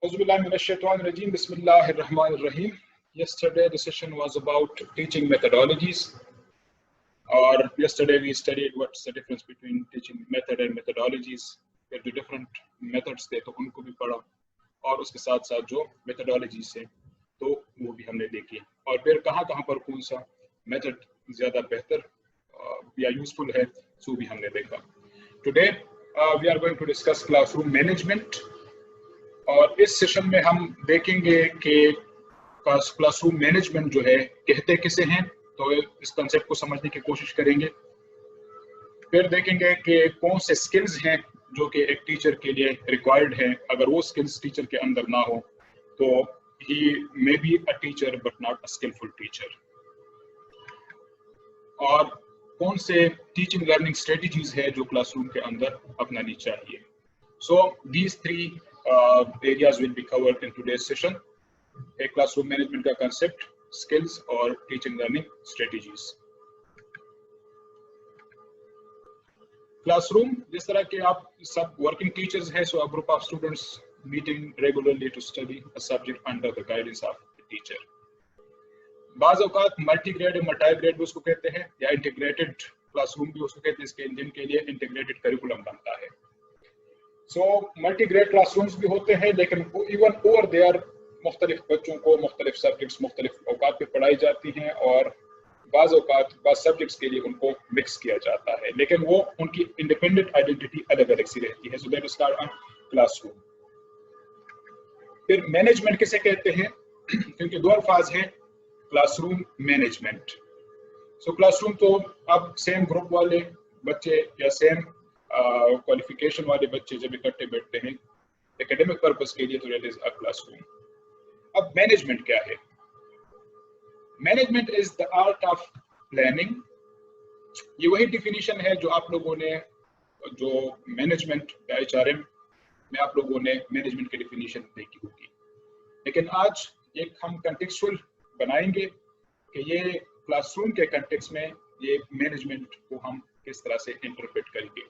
Bismillahirrahmanirrahim. Yesterday the session was about teaching methodologies, or yesterday we studied what's the difference between teaching method and methodologies. फिर जो different methods थे तो उनको भी पढ़ा, और उसके साथ साथ जो methodologies है तो वो भी हमने देखी, और फिर कहाँ पर कौन सा method ज़्यादा बेहतर या useful है सो भी हमने देखा. Today we are going to discuss classroom management. और इस सेशन में हम देखेंगे कि क्लासरूम मैनेजमेंट जो है कहते किसे हैं, तो इस कंसेप्ट को समझने की कोशिश करेंगे. फिर देखेंगे कि कौन से स्किल्स हैं जो कि एक टीचर के लिए रिक्वायर्ड हैं. अगर वो स्किल्स टीचर के अंदर ना हो तो he may be a teacher but not a skillful teacher. और कौन से टीचिंग लर्निंग स्ट्रेटजीज है जो क्लासरूम के अंदर अपनानी चाहिए. So these three areas will be covered in today's session. A classroom management का concept, skills और teaching learning strategies. Classroom जिस तरह के आप सब working teachers हैं, so a group of students meeting regularly to study a subject under the guidance of the teacher. बाज़ औक़ात मल्टी ग्रेड या मल्टी ग्रेड भी उसको कहते हैं, या इंटीग्रेटेड क्लासरूम भी उसको कहते हैं, जिनके लिए इंटीग्रेटेड करिकुलम बनता है. सो मल्टी ग्रेड क्लासरूम्स भी होते हैं, लेकिन इवन ओवर देयर मुख्तलिफ बच्चों को मुख्तलिफ सब्जेक्ट्स मुख्तलिफ औकात पे पढ़ाई जाती हैं, और बाज़ औकात बाज़ सब्जेक्ट्स के लिए उनको मिक्स किया जाता है, लेकिन वो उनकी इंडिपेंडेंट आइडेंटिटी अलग अलग सी रहती है. सो दैट इज कॉल्ड क्लासरूम. फिर मैनेजमेंट किसे कहते हैं, क्योंकि दो अल्फाज हैं, क्लासरूम मैनेजमेंट. सो क्लासरूम तो अब सेम ग्रुप वाले बच्चे या सेम क्वालिफिकेशन वाले बच्चे जब इकट्ठे बैठते हैं एकेडमिक पर्पस के लिए, तो दैट इज अ क्लासरूम. अब मैनेजमेंट क्या है? Management is the art of planning. ये वही डिफिनीशन है जो आप लोगों ने जो मैनेजमेंट या एचआरएम में आप लोगों ने मैनेजमेंट की डिफिनीशन देखी होगी, लेकिन आज एक हम कंटेक्चुअल बनाएंगे कि ये क्लासरूम के कंटेक्स्ट में ये मैनेजमेंट को हम किस तरह से इंटरप्रेट करेंगे.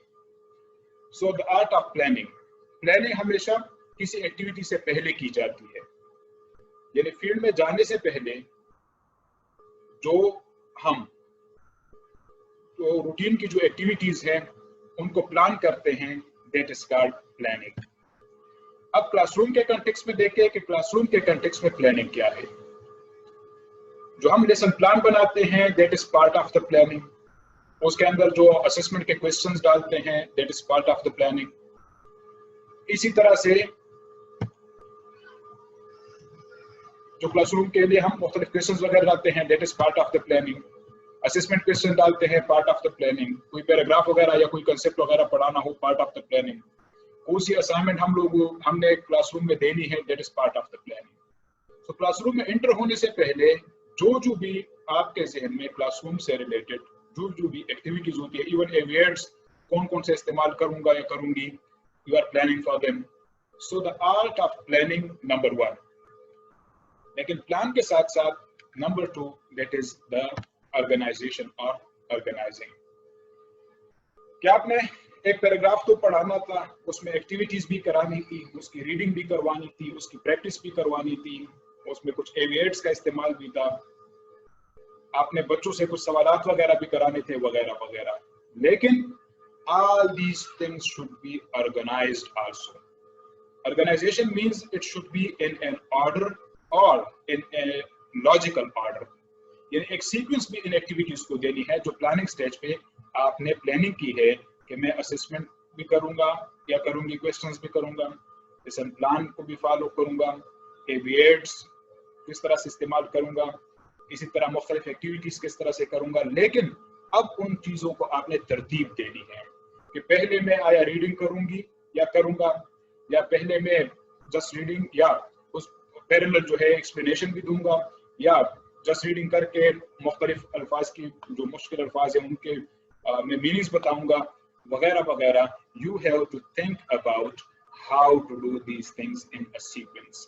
सो the art of planning. Planning हमेशा किसी एक्टिविटी से पहले की जाती है, यानी फील्ड में जाने से पहले जो हम तो रूटीन की जो एक्टिविटीज हैं उनको प्लान करते हैं, दैट इज कॉल्ड प्लानिंग. अब क्लासरूम के कंटेक्स्ट में देखें कि क्लासरूम के कंटेक्स्ट में प्लानिंग क्या है. जो हम लेसन प्लान बनाते हैं that is part of the planning. उसके अंदर जो असेसमेंट के क्वेश्चंस डालते हैं that is part of the planning. इसी तरह से जो क्लासरूम के लिए हम मुख्तलिफ क्वेश्चंस वगैरह डालते हैं that is part of the planning. Assessment question डालते हैं पार्ट ऑफ द प्लानिंग. कोई पैराग्राफ वगैरह या कोई कंसेप्ट वगैरह पढ़ाना हो पार्ट ऑफ द प्लानिंग. कोई सी असाइनमेंट हमने क्लासरूम में देनी है that is part of the planning. तो क्लासरूम में एंटर होने से पहले जो भी आपके जहन में क्लासरूम से रिलेटेड जो भी एक्टिविटीज होती है, इवन एवियर्स कौन से इस्तेमाल करूंगा या करूंगी, you are planning for them. So the art of planning number 1. लेकिन प्लान के साथ साथ number 2 that is the organisation और ऑर्गेनाइजिंग. क्या आपने एक पैराग्राफ तो पढ़ाना था, उसमें एक्टिविटीज भी करानी थी, उसकी रीडिंग भी करवानी थी, उसकी प्रैक्टिस भी करवानी थी, उसमें कुछ एवियर्स का इस्तेमाल भी था, आपने बच्चों से कुछ सवालात वगैरह भी कराने थे वगैरह वगैरह. लेकिन all these things should be organized also. Organization means it should be in an order or in a logical order. यानी एक सीक्वेंस भी इन एक्टिविटीज को देनी है जो प्लानिंग स्टेज पे आपने प्लानिंग की है कि मैं असेसमेंट भी करूंगा या करूंगी, क्वेश्चंस भी करूंगा, लेसन प्लान को भी फॉलो करूंगा, एवियर्स किस तरह से इस्तेमाल करूंगा, इसी तरह मुख्तलिफ एक्टिविटीज किस तरह से करूंगा. लेकिन अब उन चीजों को आपने तरतीब देनी है कि पहले मैं आया रीडिंग करूंगी या करूंगा, या पहले मैं जस्ट रीडिंग या उस पैरेलल जो है एक्सप्लेनेशन भी दूंगा, या जस्ट रीडिंग करके मुख्तलिफ अल्फाज की जो मुश्किल अल्फाज हैं उनके मैं मीनिंग्स बताऊंगा वगैरह वगैरह. You have to think about how to do these things in a sequence.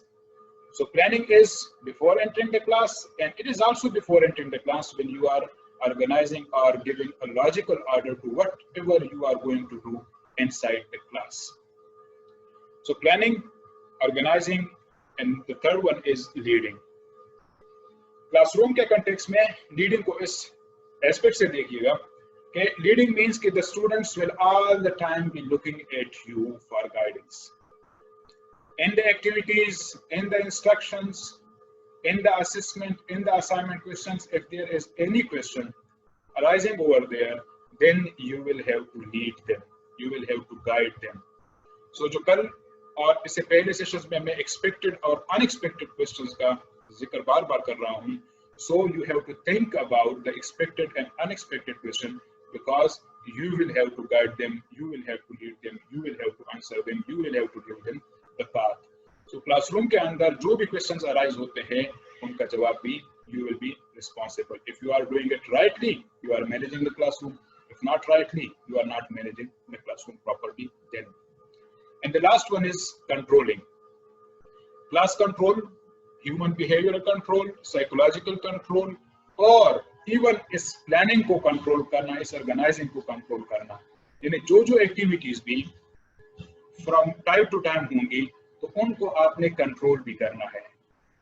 So planning is before entering the class, and it is also before entering the class when you are organizing or giving a logical order to whatever you are going to do inside the class. So planning organizing, and the third one is leading. Classroom के context में leading को इस aspect से देखिएगा कि leading means कि the students will all the time be looking at you for guidance in the activities, in the instructions, in the assessment, in the assignment questions. If there is any question arising over there, then you will have to lead them, you will have to guide them. So जो कल और इससे पहले sessions में मैं expected और unexpected questions का जिक्र बार बार कर रहा हूँ. So you have to think about the expected and unexpected question, because you will have to guide them, you will have to lead them, you will have to answer them, you will have to give them the path. So classroom के अंदर जो भी questions arise होते हैं उनका जवाब भी you will be responsible. If you are doing it rightly, you are managing the classroom. If not rightly, you are not managing the classroom properly then. And the last one is controlling. Class control, human behavioral control, psychological control, और even इस planning को control करना, इस organizing को control करना. यानी जो activities भी from time to time होंगी तो उनको आपने कंट्रोल भी करना है.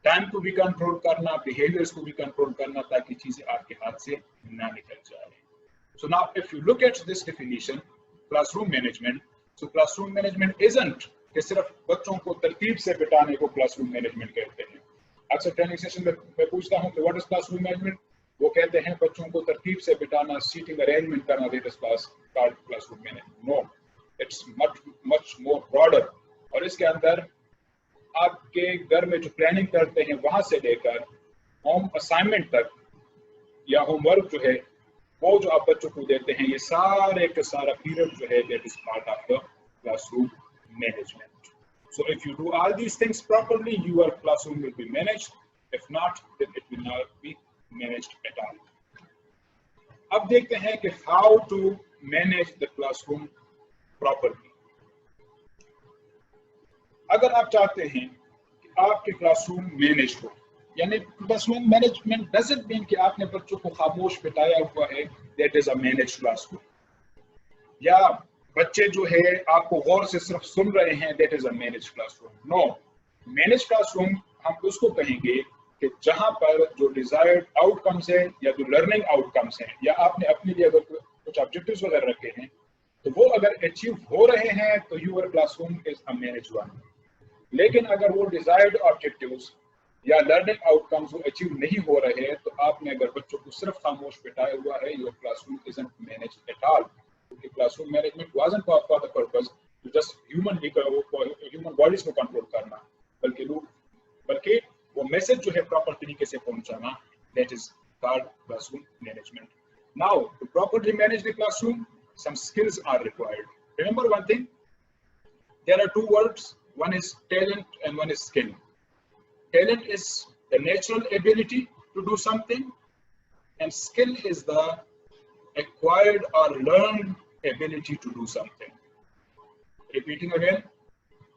टाइम को भी कंट्रोल करना, बिहेवियर्स को भी कंट्रोल करना, ताकि चीजें आपके हाथ से ना निकल जाए. So now if you look at this definition, classroom management, so classroom management isn't कि सिर्फ बच्चों को तरतीब से बिठाने को क्लासरूम मैनेजमेंट कहते हैं. अक्सर ट्रेनिंग सेशन में मैं पूछता हूँ कि व्हाट इज क्लासरूम मैनेजमेंट, वो कहते हैं बच्चों को तरतीब से बिठाना, सीटिंग अरेंजमेंट करना, that is classroom management. No, it's much more broader. और इसके अंदर आपके घर में जो प्लानिंग करते हैं वहां से लेकर होम असाइनमेंट तक या होमवर्क जो है वो जो आप बच्चों को देते हैं, ये सारे का सारा पीरियड जो है that is part of the classroom management. So if you do all these things properly, your classroom will be managed. If not, then it will not be managed at all. अब देखते हैं कि how to manage the classroom properly. अगर आप चाहते हैं कि आपके क्लासरूम मैनेज हो, यानी क्लासरूम मैनेजमेंट डजंट मीन कि आपने बच्चों को खामोश बिठाया हुआ है, that is a managed classroom. या बच्चे जो है आपको गौर से सिर्फ सुन रहे हैं, that is a managed classroom. No, managed classroom हम उसको कहेंगे कि जहां पर जो डिजायर्ड आउटकम्स है या जो लर्निंग आउटकम्स हैं, या आपने अपने लिए अगर कुछ ऑब्जेक्टिव्स वगैरह रखे हैं तो वो अगर अचीव हो रहे हैं तो your classroom is a managed one. लेकिन अगर वो डिजायर्ड ऑब्जेक्टिव्स या लर्निंग आउटकम्स वो अचीव नहीं हो रहे हैं तो आपने अगर बच्चों को सिर्फ खामोश बिठाया हुआ है, your classroom isn't managed at all. क्योंकि classroom management wasn't for the purpose to just human bodies को कंट्रोल करना, बल्कि वो मैसेज जो है प्रॉपर तरीके से पहुंचाना, that is called classroom management. Now to properly manage the classroom, some skills are required. Remember one thing, there are two words, one is talent and one is skill. Talent is the natural ability to do something, and skill is the acquired or learned ability to do something. Repeating again,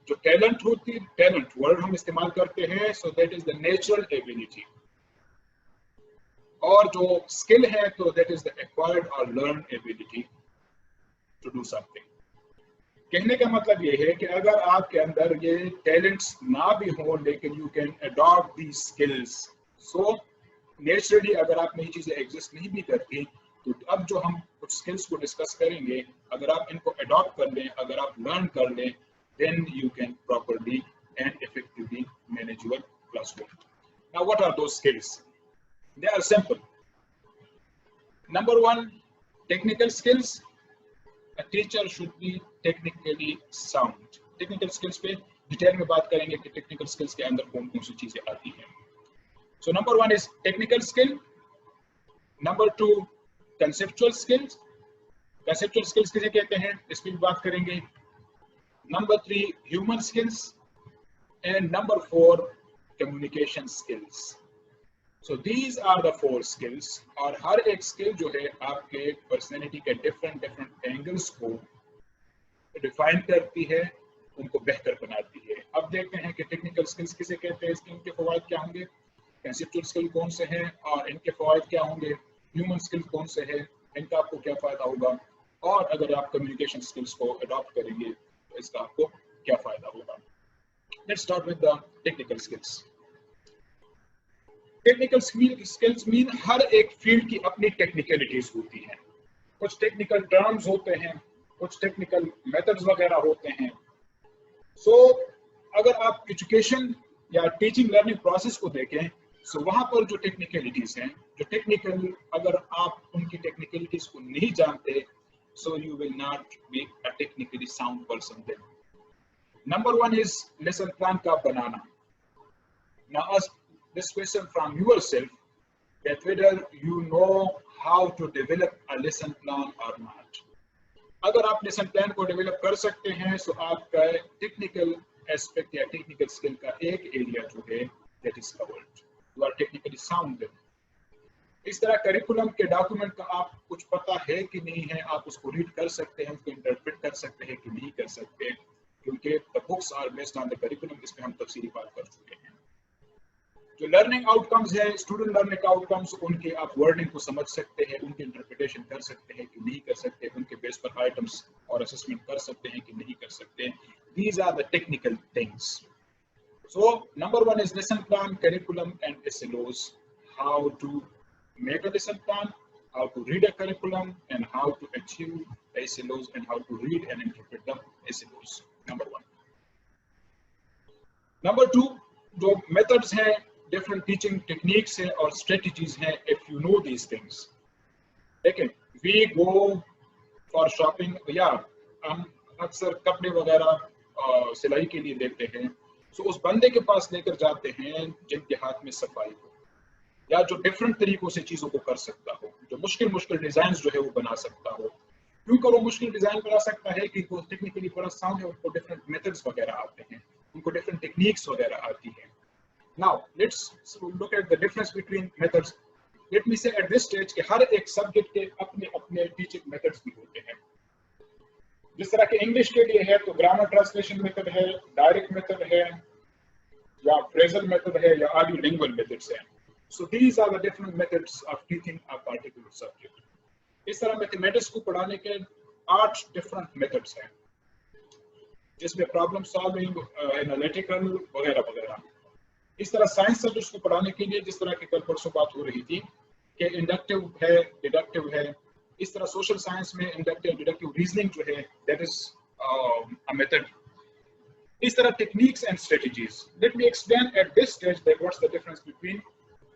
जो talent होती है, talent word हम इस्तेमाल करते हैं, so that is the natural ability. और जो skill है तो that is the acquired or learned ability to do something. कहने का मतलब ये है कि अगर आपके अंदर ये टैलेंट्स ना भी हो लेकिन you can adopt these skills. So naturally अगर आप में ये चीजें एग्जिस्ट नहीं भी करती तो अब जो हम कुछ स्किल्स को डिस्कस करेंगे, अगर आप इनको अडॉप्ट कर लें, अगर आप लर्न कर लें, then you can properly and effectively manage your classroom. Now what are those skills? They are simple. Number 1, technical skills. A teacher should be technically sound. Technical skills पे डिटेल में बात करेंगे कि टेक्निकल स्किल्स के अंदर कौन कौन सी चीजें आती हैं. So number 1 is technical skill. Number 2, conceptual skills. Conceptual skills किसे कहते हैं इस पर बात करेंगे. Number 3, human skills. And number 4, communication skills. So these are the 4 skills. और हर एक स्किल जो है आपके पर्सनैलिटी के डिफरेंट एंगल्स को डिफाइन करती है, उनको बेहतर बनाती है. अब देखते हैं कि टेक्निकल स्किल्स किसे कहते हैं, इनके फवायद क्या होंगे, कंसेप्चुअल स्किल कौन से हैं और इनके फवायद क्या होंगे, ह्यूमन स्किल कौन से हैं, इनका आपको क्या फायदा होगा, और अगर आप कम्युनिकेशन स्किल्स को अडॉप्ट करेंगे तो इसका आपको क्या फायदा होगा. Let's start with the technical skills. Technical skills mean हर एक फील्ड की अपनी टेक्निकलिटीज होती हैं, कुछ टेक्निकल टर्म्स होते हैं, कुछ टेक्निकल मेथड्स वगैरह होते हैं. सो अगर आप एजुकेशन या टीचिंग लर्निंग प्रोसेस को देखें, सो वहां पर जो टेक्निकलिटीज हैं, जो टेक्निकल, अगर आप उनकी टेक्निकलिटीज को नहीं जानते, so you will not be a technically sound person then. Number one is lesson plan का बनाना. Now ask this question from yourself, that whether you know how to develop a lesson plan or not. अगर आप lesson plan को develop कर सकते हैं, तो आपका टेक्निकल एस्पेक्ट या टेक्निकल स्किल का एक एरिया जो है that is covered. You are technically sound. इस तरह करिकुलम के डॉक्यूमेंट का आप कुछ पता है कि नहीं है, आप उसको रीड कर सकते हैं, उसको इंटरप्रेट कर सकते हैं कि नहीं कर सकते, क्योंकि the books are based on the curriculum. इस पे हम तफसीली बात कर चुके हैं. जो लर्निंग आउटकम्स है, स्टूडेंट लर्निंग आउटकम्स, उनके आप वर्डिंग को समझ सकते हैं, उनकी इंटरप्रिटेशन कर सकते हैं कि नहीं कर सकते, उनके बेस पर आइटम्स और असेसमेंट कर सकते हैं कि नहीं कर सकते. These are the technical things. So number one is lesson plan, curriculum and SLOs. How to make a lesson plan, how to read a curriculum, and how to achieve SLOs, and how to read and interpret the SLOs. Number one. Number two, जो methods हैं, different teaching techniques हैं और strategies हैं. If you know these things, लेकिन we go for shopping, या हम अक्सर कपड़े वगैरह सिलाई के लिए लेते हैं, so उस बंदे के पास लेकर जाते हैं जिनके हाथ में सफाई हो, या जो डिफरेंट तरीकों से चीजों को कर सकता हो, जो मुश्किल डिजाइन जो है वो बना सकता हो. क्योंकि वो मुश्किल डिजाइन बना सकता है कि वो टेक्निकली बड़ा साउंड है, उनको डिफरेंट मेथड्स वगैरह आते हैं, उनको डिफरेंट टेक्निक्स वगैरह आती हैं. Now let's look at the difference between methods. Let me say at this stage कि हर एक सब्जेक्ट के अपने अपने टीचिंग मेथड्स भी होते हैं. जिस तरह के इंग्लिश के लिए है तो ग्रामर ट्रांसलेशन मेथड है, डायरेक्ट मेथड है, या फ्रेजल मेथड है, या ऑडियो लिंगुअल मेथड्स हैं. So these are the different methods of teaching a particular subject. इस तरह मैथमेटिक्स को पढ़ाने के 8 डिफरेंट मेथड्स हैं, जिसमें प्रॉब्लम सॉल्विंग, एनालिटिकल वगैरह वगैरह. इस तरह साइंस सब्जेक्ट्स को पढ़ाने के लिए, जिस तरह की कल परसों बात हो रही थी कि इंडक्टिव है, डिडक्टिव है, इस तरह सोशल साइंस में इंडक्टिव डिडक्टिव रीजनिंग जो है, दैट इज अ मेथड. इस तरह techniques and strategies. Let me explain at this stage that what's the difference between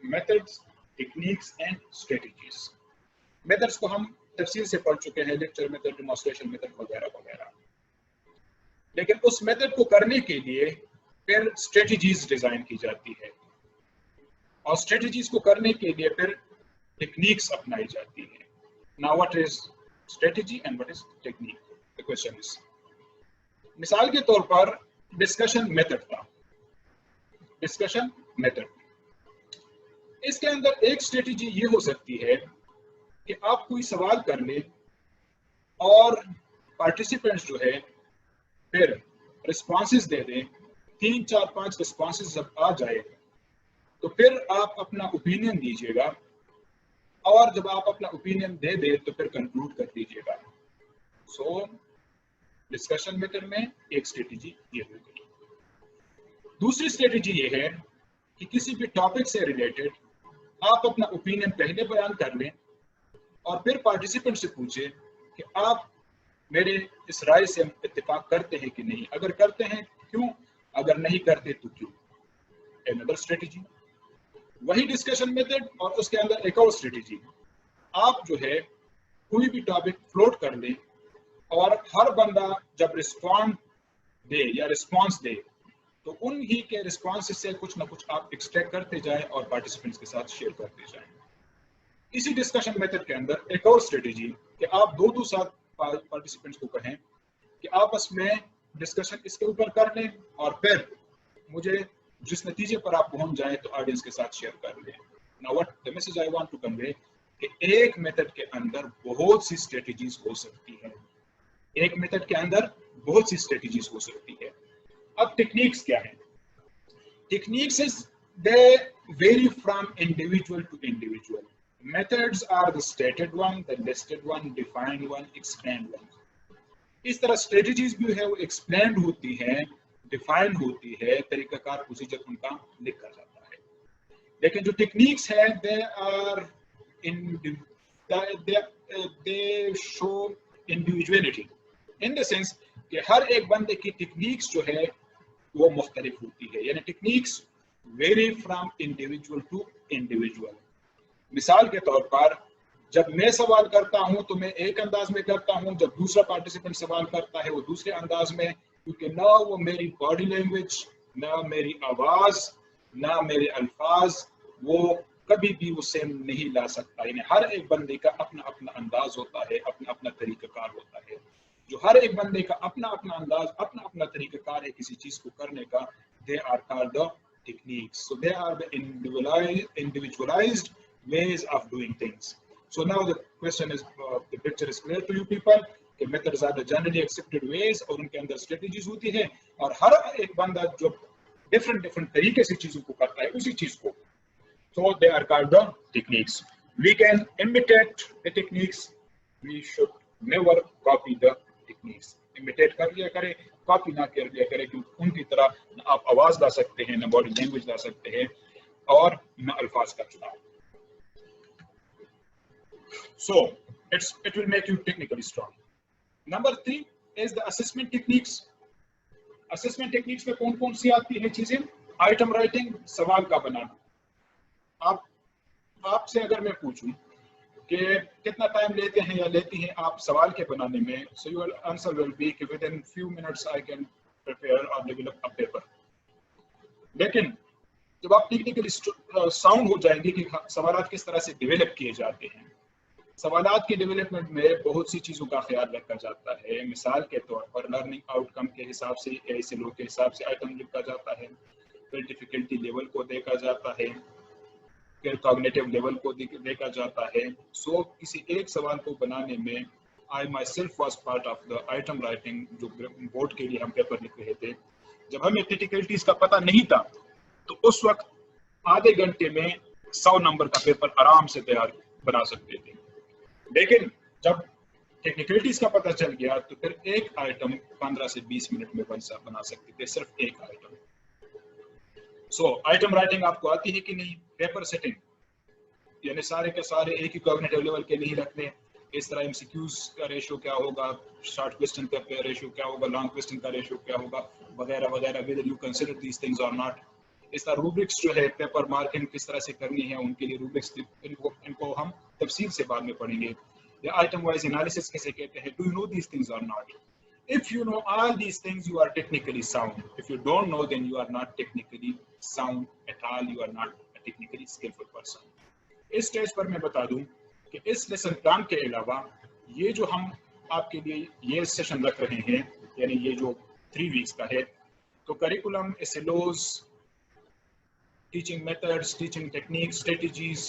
methods, techniques and strategies. Methods को हम तफसील से पढ़ चुके हैं, लेक्चर मेथड, डेमोंस्ट्रेशन मेथड वगैरह वगैरह. लेकिन उस मेथड को करने के लिए फिर स्ट्रेटजीज डिजाइन की जाती है, और स्ट्रेटजीज को करने के लिए फिर टेक्निक्स अपनाई जाती है. Now what is strategy and what is technique? The question is, मिसाल के तौर पर डिस्कशन मेथड था. डिस्कशन मेथड, इसके अंदर एक स्ट्रेटजी ये हो सकती है कि आप कोई सवाल कर ले और पार्टिसिपेंट्स जो है फिर रिस्पॉन्सेज दे दें. 3, 4, 5 रिस्पॉन्सेज जब आ जाए तो फिर आप अपना ओपिनियन दीजिएगा, और जब आप अपना ओपिनियन दे दे तो फिर कंक्लूड कर दीजिएगा. सो डिस्कशन मेथड में एक स्ट्रेटजी ये हो गई. दूसरी स्ट्रेटजी ये है कि किसी भी टॉपिक से रिलेटेड आप अपना ओपिनियन पहले बयान कर लें, और फिर पार्टिसिपेंट से पूछे कि आप मेरे इस राय से इत्तेफाक करते हैं कि नहीं, अगर करते हैं क्यों, अगर नहीं करते तो क्यों. Another strategy. वही डिस्कशन मेथड और उसके अंदर एक और स्ट्रेटजी. आप जो है कोई भी टॉपिक फ्लोट कर दें, और हर बंदा जब रिस्पॉन्ड दे या रिस्पॉन्स दे तो उन्हीं के रिस्पॉन्स से कुछ ना कुछ आप एक्सट्रैक्ट करते जाएं और पार्टिसिपेंट्स के साथ शेयर करते जाएं. इसी डिस्कशन मेथड के अंदर एक और स्ट्रेटजी कि आप दो साथ पार्टिसिपेंट्स को कहें कि आपस में डिस्कशन इसके ऊपर कर लें, और फिर मुझे जिस नतीजे पर आप पहुंच जाएं तो ऑडियंस के साथ शेयर कर लें. Now what the message I want to convey कि एक मेथड के अंदर बहुत सी स्ट्रेटजीज हो सकती है. एक मेथड के अंदर बहुत सी स्ट्रेटजीज हो सकती है. अब टेक्निक्स क्या है? Techniques is they vary from individual to individual. Methods are the stated one, the listed one, defined one, explained one. इस तरह strategies भी है वो explained होती हैं, डिफाइन होती है, तरीकाकार प्रोसीजर उनका लिखा जाता है। लेकिन जो टेक्निक्स है they are in they show individuality in the sense कि हर एक बंदे की टेक्निक्स जो है वो मुख्तलिफ होती है, यानी techniques vary from individual to individual. मिसाल के तौर पर जब मैं सवाल करता हूं तो मैं एक अंदाज में करता हूं, जब दूसरा पार्टिसिपेंट सवाल करता है वो दूसरे अंदाज में, क्योंकि ना वो मेरी बॉडी लैंग्वेज, ना मेरी आवाज, ना मेरे अल्फाज वो कभी भी वो सेम नहीं ला सकता। यानी हर एक बंदे का अपना अपना अंदाज होता है, अपना अपना तरीकाकार होता है। जो हर एक बंदे का अपना अपना अंदाज, अपना अपना तरीकाकार है किसी चीज को करने का, they are called the techniques. So they are the individualized ways of doing things. So now the question is, the picture is clear to you people कि methods are the generally accepted ways और उनके अंदर strategies होती है, और हर एक बंदा जो different तरीके से चीजों को करता है उसी चीज को, so they are called the techniques. We can imitate the techniques, we should never copy the techniques. Imitate कर लिया करें, कॉपी ना कर लिया करें, क्योंकि उनकी तरह न आप आवाज ला सकते हैं, न बॉडी लैंग्वेज ला सकते हैं, और न अल्फाज का चुनाव। So it will make you technically strong. Number 3 is the assessment techniques. Assessment techniques में कौन कौन सी आती है चीजें? आइटम राइटिंग, सवाल का बनाना। आपसे अगर मैं पूछूं कि कितना टाइम लेते हैं या लेती हैं आप सवाल के बनाने में, so your answer will be कि within few minutes I can prepare or develop a paper. लेकिन जब आप टेक्निकली साउंड हो जाएंगे कि सवालात किस तरह से डेवलप किए जाते हैं, सवालात की डेवलपमेंट में बहुत सी चीज़ों का ख्याल रखा जाता है। मिसाल के तौर पर लर्निंग आउटकम के हिसाब से, ऐसे लोग के हिसाब से आइटम लिखा जाता है, फिर डिफिकल्टी लेवल को देखा जाता है, फिर कॉग्निटिव लेवल को देखा जाता है। सो किसी एक सवाल को बनाने में I myself was part of the item writing, जो बोर्ड के लिए हम पेपर लिख रहे थे। जब हमें क्रिटिकलिटीज का पता नहीं था तो उस वक्त आधे घंटे में 100 नंबर का पेपर आराम से तैयार बना सकते थे। लेकिन जब टेक्निकलिटीज का पता चल गया तो फिर एक आइटम 15 से 20 मिनट में बना सकते थे, सिर्फ एक आइटम। सो आइटम राइटिंग आपको आती है कि नहीं? पेपर सेटिंग, यानी सारे के सारे एक ही कॉग्निटिव लेवल के नहीं रखने। इस तरह एमसीक्यूज का रेशियो क्या होगा, शॉर्ट क्वेश्चन का रेशियो क्या होगा, लॉन्ग क्वेश्चन का रेशियो क्या होगा, वगैरह वगैरह, whether you consider these things और नॉट। इस तरह रूब्रिक्स जो है, पेपर मार्किंग किस तरह से करनी है, उनके लिए रूब्रिक्स इनको हम तफसील से बाद में पढ़ेंगे। या आइटम वाइज एनालिसिस किसे कहते हैं, do you know these things और not? If you know all these things, you are technically sound. If you don't know, then you are not technically sound at all. You are not a technically skillful person. इस stage पर मैं बता दूं कि इस lesson plan के अलावा ये जो हम आपके लिए ये सेशन रख रहे हैं, यानी ये जो 3 वीक्स का है, तो curriculum, SLOs, teaching methods, teaching techniques, strategies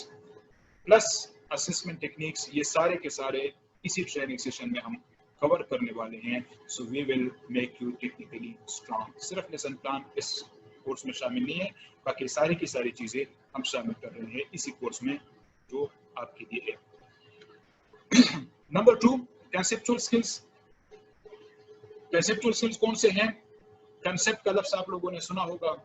plus assessment techniques, ये सारे के सारे इसी ट्रेनिंग सेशन में हम कवर करने वाले हैं। So we will make you technically strong. सिर्फ लेसन प्लान इस कोर्स में शामिल नहीं है, बाकी सारी की सारी चीजें हम शामिल कर रहे हैं इसी कोर्स में जो आपके लिए है। Number 2, conceptual skills. Conceptual skills कौन से हैं? कंसेप्ट का लफ्ज आप लोगों ने सुना होगा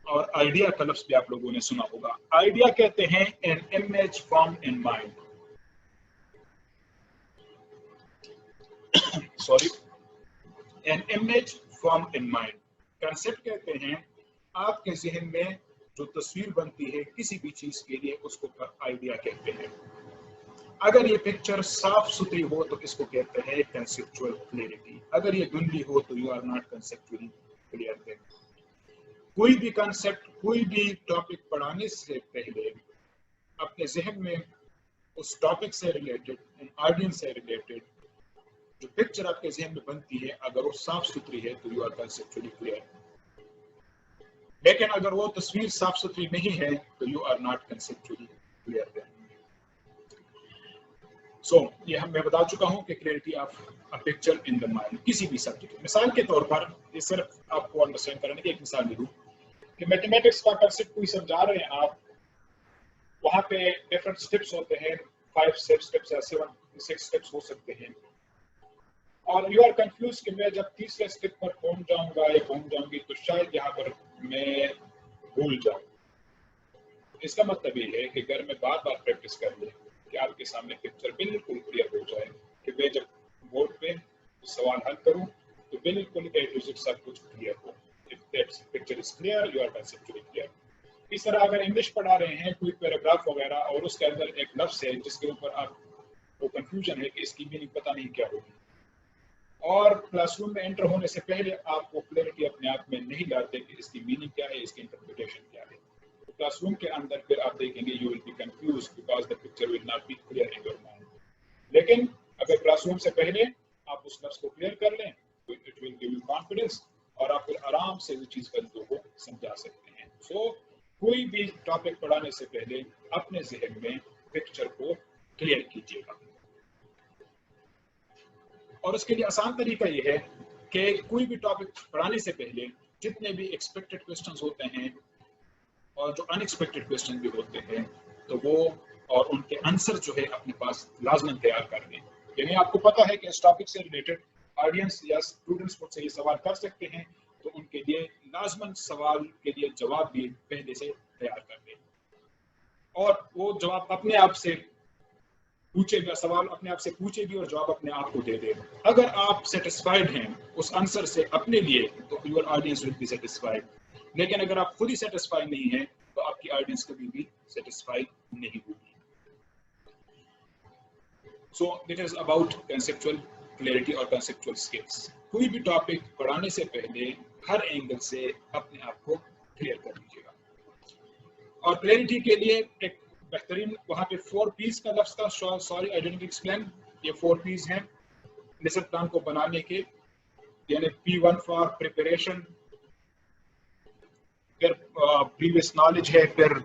और आइडिया का लफ्ज भी आप लोगों ने सुना होगा। आइडिया कहते हैं an image form in mind, sorry, an image form in mind. Concept कहते हैं आपके जहन में जो तस्वीर बनती है किसी भी चीज के लिए, उसको आइडिया कहते हैं। अगर ये पिक्चर साफ सुथरी हो तो इसको कहते हैं कंसेप्चुअल क्लैरिटी। अगर ये धुंधली हो तो you are not conceptually clear. कोई भी कंसेप्ट, कोई भी टॉपिक पढ़ाने से पहले अपने जहन में उस टॉपिक से रिलेटेड, ऑडियंस से रिलेटेड जो पिक्चर आपके जहन में बनती है, अगर वो साफ सुथरी है तो यू आर कंसेप्चुअली क्लियर। लेकिन अगर वो तस्वीर साफ सुथरी नहीं है तो you are not conceptually clear. So ये मैं बता चुका हूं कि clarity of a picture in the mind किसी भी सब्जेक्ट। मिसाल के तौर पर, ये सिर्फ आपको अंडरस्टैंड करने की एक मिसाल दे दूं कि मैथमेटिक्स का कंसेप्ट कोई समझा रहे हैं आप, वहां पे डिफरेंट स्टेप्स होते हैं, 5 स्टेप्स या 7-6 स्टेप्स हो सकते हैं। اور یو آر کنفیوز کہ میں جب تیسرے اسٹیپ پر پہنچ جاؤں گا یا پہنچ جاؤں گی تو شاید یہاں پر میں بھول جاؤں. اس کا مطلب یہ ہے کہ گھر میں بار بار پریکٹس کر لیں کہ آپ کے سامنے پکچر بالکل کلیئر ہو جائے کہ میں جب بورڈ پہ سوال حل کروں تو بالکل اے ٹو زیڈ سب کچھ clear who. If that picture is clear, you are conceptually clear. اس طرح اگر انگلش پڑھا رہے ہیں کوئی پیراگراف وغیرہ اور اس کے اندر ایک لفظ ہے جس کے اوپر آپ کو کنفیوژن ہے کہ اس کی میننگ پتہ نہیں کیا ہوگی اور کلاس روم میں انٹر ہونے سے پہلے آپ وہ کلیئرٹی اپنے آپ میں نہیں لاتے کہ اس کی میننگ کیا ہے, اس کی انٹرپریٹیشن کیا ہے, تو کلاس روم کے اندر پھر آپ دیکھیں گے you will be confused because the picture will not be clear in your mind. لیکن اگر کلاس روم سے پہلے آپ اس لفظ کو کلیئر کر لیں تو it will give you confidence اور آپ پھر آرام سے وہ چیز بندوں کو سمجھا سکتے ہیں. سو کوئی بھی ٹاپک پڑھانے سے پہلے اپنے ذہن میں پکچر کو کلیئر کیجیے گا. اور اس کے لیے آسان طریقہ یہ ہے کہ کوئی بھی ٹاپک پڑھانے سے پہلے جتنے بھی ایکسپیکٹڈ کوسچنز ہوتے ہیں اور جو ان ایکسپیکٹڈ کوسچن بھی ہوتے ہیں تو وہ اور ان کے آنسر جو ہے اپنے پاس لازماً تیار کر لیں. یعنی آپ کو پتہ ہے کہ اس ٹاپک سے ریلیٹڈ آڈینس یا اسٹوڈنٹس مجھ سے یہ سوال کر سکتے ہیں تو ان کے لیے لازماً سوال کے لیے جواب بھی پہلے سے تیار کر دیں اور وہ جواب اپنے آپ سے پوچھے گا, سوال اپنے آپ سے پوچھے بھی اور جواب اپنے آپ کو دے دے. اگر آپ سیٹسفائیڈ ہیں اس آنسر سے اپنے لیے تو your audience will be satisfied. لیکن اگر آپ خود ہی سیٹسفائی نہیں ہیں تو آپ کی آڈینس کبھی بھی سیٹسفائی نہیں ہوگی. So it is about کنسیپچوئل clarity اور کنسیپچوئل اسکلس. کوئی بھی ٹاپک پڑھانے سے پہلے ہر اینگل سے اپنے آپ کو کلیئر کر لیجیے گا. اور کلیئرٹی کے لیے ایک بہترین وہاں پہ 4 P's کا لفظ تھا. Sorry I didn't explain. یہ 4 P's ہیں لیسن پلان کو بنانے کے, یعنی P1 فار پریپریشن, پھر پریویس نالج ہے, پھر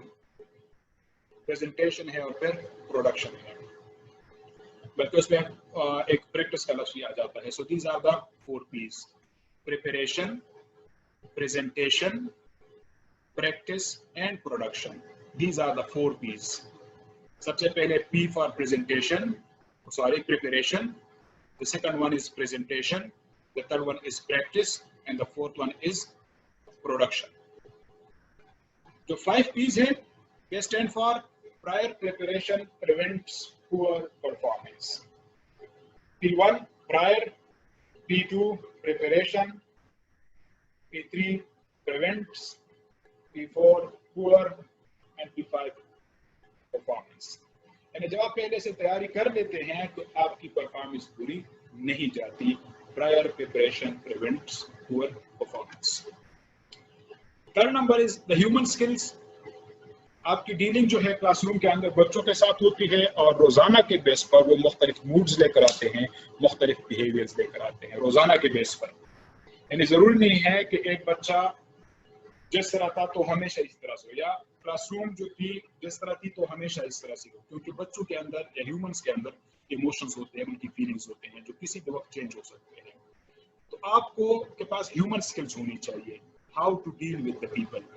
پریزنٹیشن ہے اور پھر پروڈکشن ہے. بلکہ اس میں ایک پریکٹس کا لفظ بھی آ جاتا ہے. So these are the 4 P's: preparation, presentation, practice and production. These are the 4 P's. سب سے پہلے P for presentation, preparation. The second one is presentation. The third one is practice, and the fourth one is production. جو 5 P's ہیں, they stand for prior preparation prevents poor performance. P1 prior, P2 preparation, P3 prevents, P4 poor and P5 performance. یعنی جب آپ پہلے سے تیاری کر لیتے ہیں تو آپ کی پرفارمنس پوری نہیں جاتی. Prior preparation prevents poor performance. Third number is the human skills. آپ کی ڈیلنگ جو ہے کلاس روم کے اندر بچوں کے ساتھ ہوتی ہے اور روزانہ کے بیس پر وہ مختلف موڈز لے کر آتے ہیں, مختلف بیہیویئرز لے کر آتے ہیں روزانہ کے بیس پر. یعنی ضروری نہیں ہے کہ ایک بچہ جس طرح تھا تو ہمیشہ اس طرح سے ہو, یا کلاس روم جو تھی جس طرح تھی تو ہمیشہ اس طرح سے ہو, کیونکہ بچوں کے اندر یا ہیومنس کے اندر ایموشنز ہوتے ہیں, ان کی فیلنگز ہوتے ہیں جو کسی بھی وقت چینج ہو سکتے ہیں. تو آپ کو کے پاس ہیومن اسکلز ہونی چاہیے. How to deal with the people.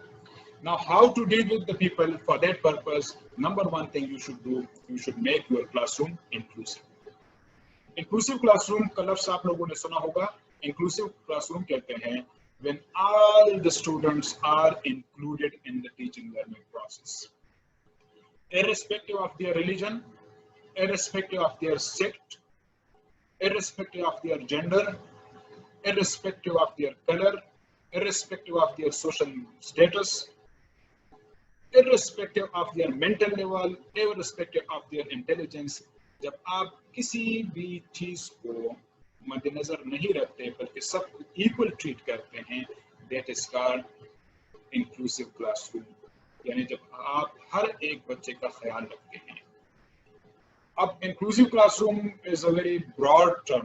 Now, how to deal with the people? For that purpose, number one thing you should do, you should make your classroom inclusive. Inclusive classroom کا لفظ آپ لوگوں نے سنا ہوگا. Inclusive classroom کہتے ہیں when all the students are included in the teaching learning process, irrespective of their religion, irrespective of their sect, irrespective of their gender, irrespective of their color, irrespective of their social status, irrespective of their mental level, irrespective of their intelligence. جب آپ کسی بھی چیز کو مد نظر نہیں رکھتے بلکہ سب کو ایکول ٹریٹ کرتے ہیں, that is called inclusive classroom. یعنی جب آپ ہر ایک بچے کا خیال رکھتے ہیں. اب inclusive classroom is a very broad term.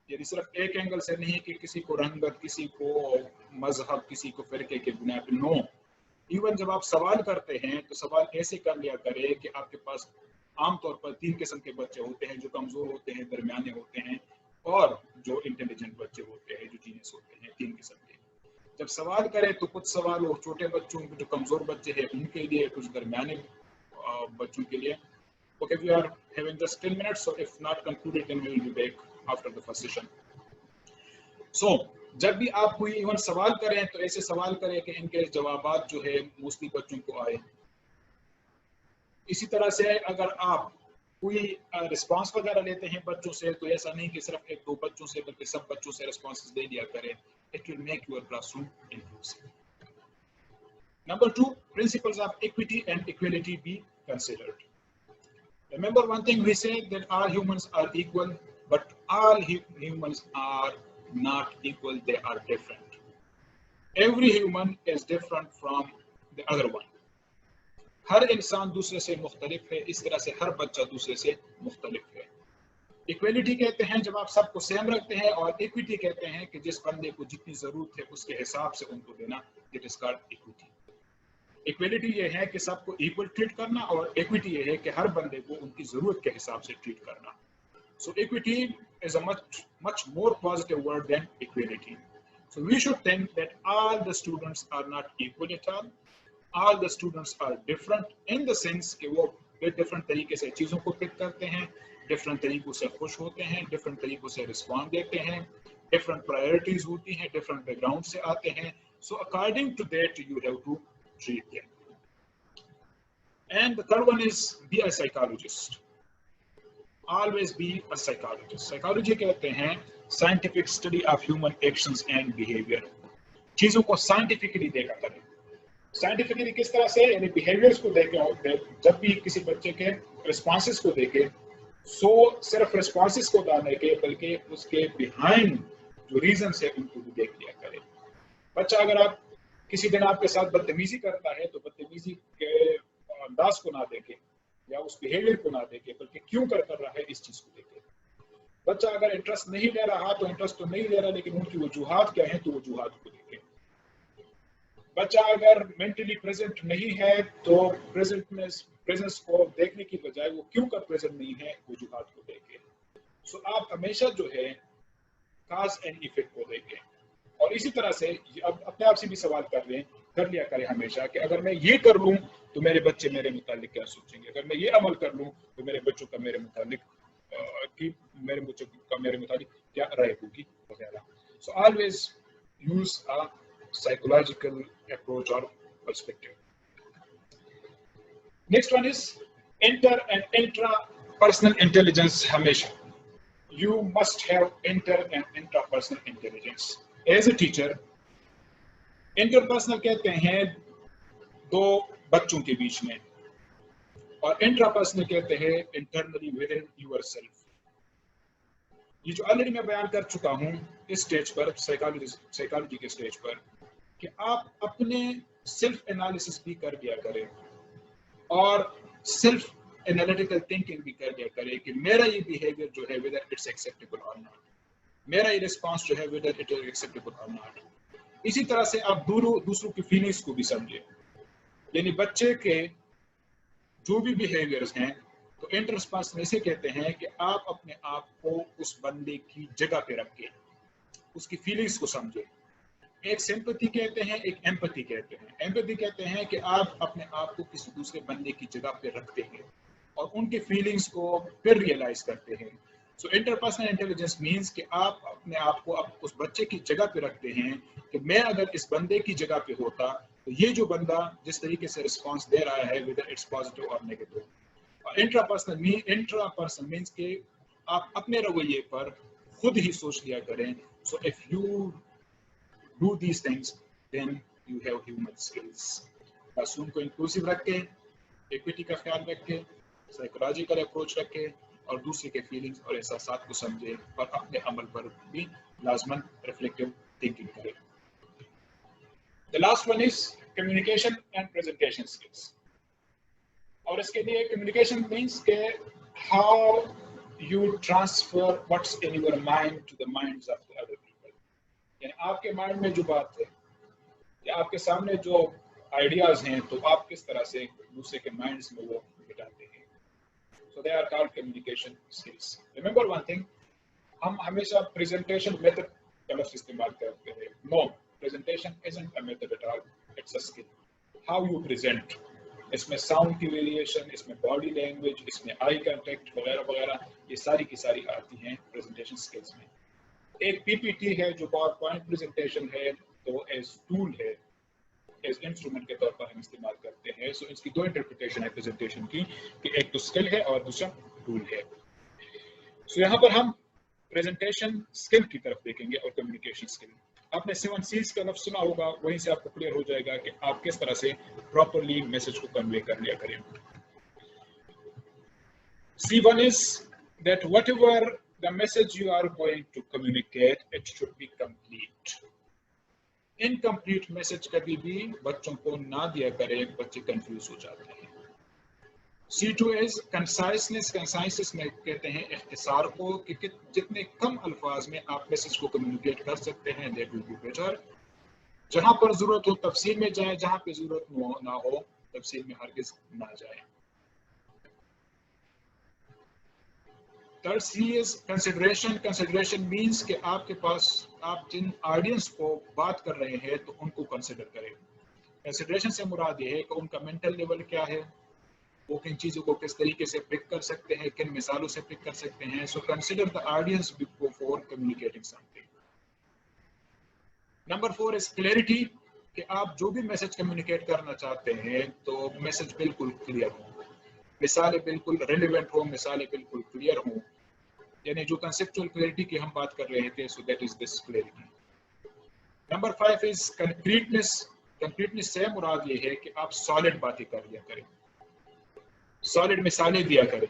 یعنی صرف ایک اینگل سے نہیں کہ کسی کو رنگت, کسی کو مذہب, کسی کو فرقے کے بنا پہ. نو, ایون جب آپ سوال کرتے ہیں تو سوال ایسے کر لیا کرے کہ آپ کے پاس عام طور پر 3 قسم کے بچے ہوتے ہیں, جو کمزور ہوتے ہیں, درمیانے ہوتے ہیں اور جو انٹیلیجنٹ بچے ہوتے ہیں, جو جینیس ہوتے ہیں. 3 قسم کے. جب سوال کرے تو کچھ سوال وہ چھوٹے بچوں جو کمزور بچے ہیں ان کے لیے, کچھ درمیانے بچوں کے لیے. Okay, we are having just 10 minutes, so if not concluded, then we will be back after the first session. So, जब भी आप कोई इवन सवाल करें तो ऐसे सवाल करें कि इनके जवाबात जो है मोस्टली बच्चों को आए। इसी तरह से अगर आप कोई रिस्पांस वगैरह लेते हैं बच्चों से तो ऐसा नहीं कि सिर्फ एक दो बच्चों से बल्कि सब बच्चों से रिस्पांसेस दे दिया करें। It will make your classroom inclusive. Number 2, principles of equity and equality be considered. Remember one thing we said, that all humans are equal, but all humans are not equal, they are different. Every human is different from the other one. हर इंसान दूसरे से मुख्तलिफ है, इस तरह से हर बच्चा दूसरे से मुख्तलिफ है। इक्वलिटी कहते हैं जब आप सबको सेम रखते हैं, और इक्विटी कहते हैं कि जिस बंदे को जितनी जरूरत है उसके हिसाब से उनको देना, it is called equity. Equality ये है कि सबको इक्वल ट्रीट करना, और इक्विटी ये है कि हर बंदे को उनकी जरूरत के हिसाब से ट्रीट करना। So equity is a much more positive word than equality. So we should think that all the students are not equal at all. All the students are different in the sense कि वो different तरीके से चीज़ों को pick करते हैं, different तरीकों से खुश होते हैं, different तरीकों से रिस्पॉन्ड देते हैं, different priorities होती हैं, different background से आते हैं. So according to that you have to treat them. And the third one is be a psychologist. Always be a psychologist. Psychology कहते हैं scientific study of human actions and behavior. चीज़ों को scientifically देखा करें. Scientifically किस तरह से, यानी बिहेवियर्स को देखें, जब भी किसी बच्चे के रिस्पॉन्सेस को देखें, सिर्फ रिस्पॉन्सेस को डालने के बल्कि उसके बिहाइंड जो रीजंस है उनको भी देख लिया करें। बच्चा अगर आप किसी दिन आपके साथ बदतमीजी करता है तो बदतमीजी के अंदाज को ना देखें या उस बिहेवियर को ना देखें, बल्कि क्यों कर रहा है इस चीज को देखें। बच्चा अगर इंटरेस्ट नहीं ले रहा तो इंटरेस्ट तो नहीं ले रहा, लेकिन उनकी वजूहात क्या है तो वजूहात को देखें। बच्चा अगर मेंटली प्रेजेंट नहीं है तो प्रेजेंस को देखने की बजाय वो क्यों कर प्रेजेंट नहीं है वजूहात को देखें। सो आप हमेशा जो है काज एंड इफेक्ट को देखें, और इसी तरह से अब अपने आप से भी सवाल कर लिया करें हमेशा कि अगर मैं ये कर लूं तो मेरे बच्चे मेरे मुतालिक क्या सोचेंगे, अगर मैं ये अमल कर लूं तो मेरे बच्चों का मेरे मुतालिक क्या राय होगी वगैरह। So always use a psychological approach or perspective. Next one is inter and intrapersonal intelligence. हमेशा you must have inter and intrapersonal intelligence. As a teacher, interpersonal कहते हैं दो बच्चों के बीच में, और intrapersonal कहते हैं internally within yourself. ये जो ऑलरेडी मैं बयान कर चुका हूँ इस स्टेज पर, साइकोलॉजी के स्टेज पर, कि आप अपने सेल्फ एनालिसिस भी कर दिया करें और सेल्फ एनालिटिकल थिंकिंग भी कर दिया करें कि मेरा ये बिहेवियर जो है वेदर इट्स एक्सेप्टेबल और नॉट, मेरा ये रिस्पांस जो है वेदर इट इज एक्सेप्टेबल और नॉट। इसी तरह से आप दूसरों की फीलिंग्स को भी समझें, यानी बच्चे के जो भी बिहेवियर्स हैं तो इंटरस्पांस में से कहते हैं कि आप अपने आप को उस बंदे की जगह पे रखें, उसकी फीलिंग्स को समझें। एक सिंपैथी कहते हैं, एक एम्पैथी कहते हैं। एम्पैथी कहते हैं कि आप अपने आप को किसी दूसरे बंदे की जगह पे रखते हैं और उनके फीलिंग्स को फिर रियलाइज करते हैं। सो इंटरपर्सनल इंटेलिजेंस मींस कि आप अपने आप को उस बच्चे की जगह पे रखते हैं कि मैं अगर इस बंदे की जगह पे होता तो ये जो बंदा जिस तरीके से रिस्पॉन्स दे रहा है वेदर इट्स पॉजिटिव और नेगेटिव। इंट्रापर्सनल मींस कि आप अपने रवैये पर खुद ही सोच लिया करें। So if you do these things then you have human skills. Classroom को इंक्लूसिव रखें, इक्विटी का ख्याल रखें, साइकोलॉजिकल अप्रोच रखें और दूसरे के फीलिंग्स और एहसासात को समझें और अपने अमल पर भी लाजमन रिफ्लेक्टिव थिंकिंग करें। The last one is communication and presentation skills. और इसके लिए communication means के how you transfer what's in your mind to the minds of the other people. यानी आपके माइंड में जो बात है या आपके सामने जो आइडियाज हैं तो आप किस तरह से दूसरे के माइंड्स में वो बिठाते हैं। So they are called communication skills. Remember one thing, हम हमेशा प्रेजेंटेशन मेथड का लफ्ज़ इस्तेमाल करते हैं। No, presentation isn't a method at all, it's a skill. How you present, इसमें साउंड की वेरिएशन, इसमें बॉडी लैंग्वेज, इसमें आई कांटेक्ट वगैरह वगैरह, ये सारी की सारी आती हैं प्रेजेंटेशन स्किल्स में। एक पीपीटी है जो पावर पॉइंट प्रेजेंटेशन है, तो एज टूल है, एज इंस्ट्रूमेंट के तौर पर हम इस्तेमाल करते हैं। सो इसकी दो इंटरप्रिटेशन है प्रेजेंटेशन की, कि एक तो स्किल है और दूसरा टूल है। सो यहाँ पर हम प्रेजेंटेशन स्किल की तरफ देखेंगे और कम्युनिकेशन स्किल। आपने 7 C's का लफ्ज़ सुना होगा, वहीं से आपको क्लियर हो जाएगा कि आप किस तरह से प्रॉपरली मैसेज को कन्वे कर लिया करें। C1 is that whatever the message you are going to communicate, it should be complete. Incomplete message कभी भी बच्चों को ना दिया करें, बच्चे कंफ्यूज हो जाते हैं। C2 is conciseness. Conciseness में कहते हैं इख्तिसार को, कि जितने कम अल्फाज में आप मैसेज को कम्युनिकेट कर सकते हैं, that will be better. जहां पर जरूरत हो तफसील में जाए, जहां पे जरूरत ना हो तफसील में हरगिज ना जाए। Third C is consideration. Consideration means कि आपके पास आप जिन ऑडियंस को बात कर रहे हैं तो उनको कंसिडर करें। कंसिडरेशन से मुराद ये है कि उनका मेंटल लेवल क्या है, वो किन चीज़ों को किस तरीके से पिक कर सकते हैं, किन मिसालों से पिक कर सकते हैं। So consider the audience before communicating something. Number 4 is clarity, कि आप जो भी मैसेज कम्युनिकेट करना चाहते हैं तो मैसेज बिल्कुल क्लियर हो, मिसालें बिल्कुल रिलेवेंट हो, मिसालें बिल्कुल क्लियर हो, यानी जो कंसेप्चुअल क्लैरिटी की हम बात कर रहे थे। So that is this clarity. Number 5 is concreteness. Concreteness से मुराद ये है कि आप सॉलिड बातें कर लिया करें, सॉलिड मिसालें दिया करें।